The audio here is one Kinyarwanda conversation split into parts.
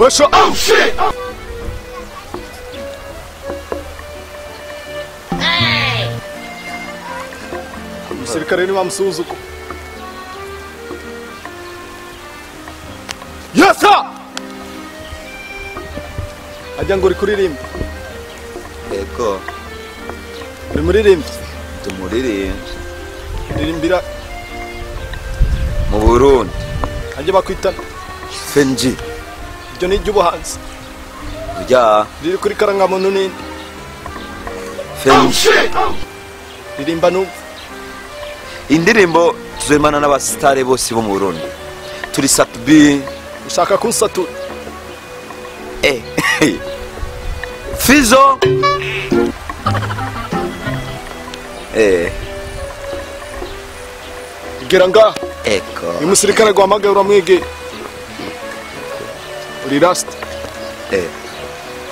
What's up? Oh shit! Hey! Umusirikare ni wamusuzuko. Yes sir! Ajya ngo uri kuririmba. Yego. Uri muririmba? Tumuririmba. Ririmbira mu Burundi. Ajya bakwita Fen-G. Ibyo ni iby'ubuhanzi. Ujya. Riri kuri karangamuntu nini? Fen-G. Ririmba numva. Indirimbo tuzemana n'abasitare bose bo mu Burundi. Turi Satubi. Ushaka kunsatura? Fizo. Gera ngaha. Eko. Uyu musirikare guhamagaye uramwegeye. Uri Rasta.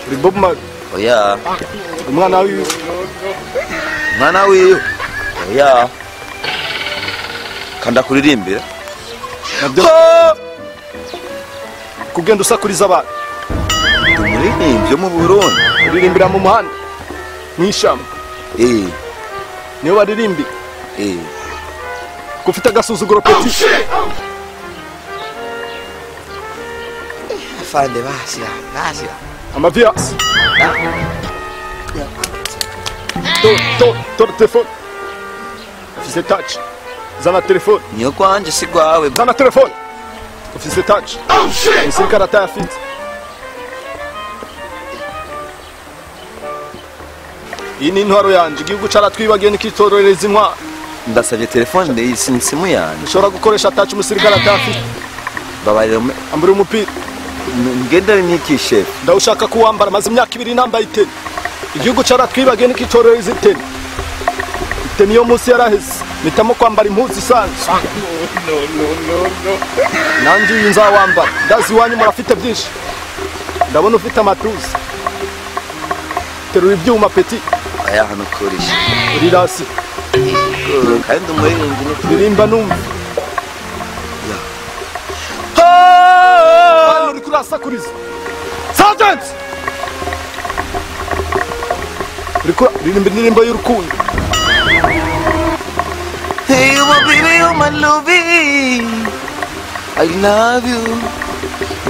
Uri Bob Marley. Oya. Umwana wiwe. Mwana wiwe. Oya. Kanda kuririmbira. Nabyo. Kugenda usakuriza abantu. Umuririmbyi mu Burundi. Uririmbira mu muhanda. Wishamba. Niyo baririmbi. Kufita agasuzuguro peti. Afande basira. Amavias. To telefone. Office touch. Zana telefone. Niyo kwanje sigwawe. Zana telefone. Office touch. Umusirikare atayafite. Iyi ni intwaro yanje, igihugu caratwibagiye nikitororeza intwaro. Ndasabye telefone ndayisimu yanje. Ushobora gukoresha touch umusirikare atayafite. Babarira ambura umupira. Ngendere niki chef. Ndawushaka kuwambara maze imyaka 2 nambaye iteni. Igihugu caratwibagiye nikitororeza iteni. Iteni yo munsi yaraheze. Nitamo kwambara impuzu isanzwe. No. Nanjye uyu nzawambara. Ndazi wanyu murafite byinshi. Ndabona ufite amatuza. Terura ibyuma peti. Aya hano korisha. Uri rasi. Kandi umuririmbyi ndirimba numva. Uri kurasakuriza. Sergeant! Ririmba indirimbo y'urukundo. Hey, you my baby, you my lovey. I love you.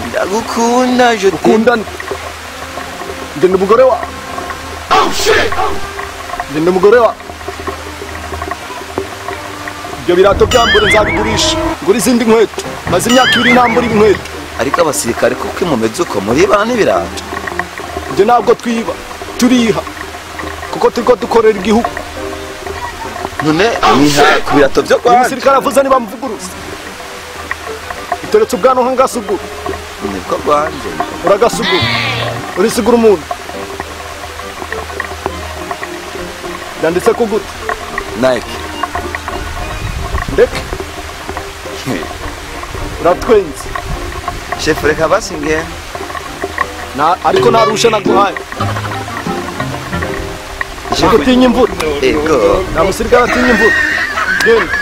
Ndagukunda je ukundana. Ngende umugore wa. Oh shit. Ngende umugore wa. Ibyo birato byambure nzabigurisha. Ngura izindi nkweto. Maze imyaka 2 ntambura inkweto. Ariko abasirikare kuko imumeze uko muri bana n'ibirato. Nje ntabwo twiba. Turiha. Kuko turiko dukorera igihugu. None niha kubirato byo kwa. Umusirikare avuze niba muvuguruza. Iteretse ubwano nk'agasuguru. Niko rwanje. Uragasuguru. Urisigura umuntu. Yanditse ku gute? Nike. Ndeke. Uratwenze. Chef reka basinge. Ariko narusha naguhaye. Shiko tinya imvura. Ego. Na musirikare atinya imvura. Genda.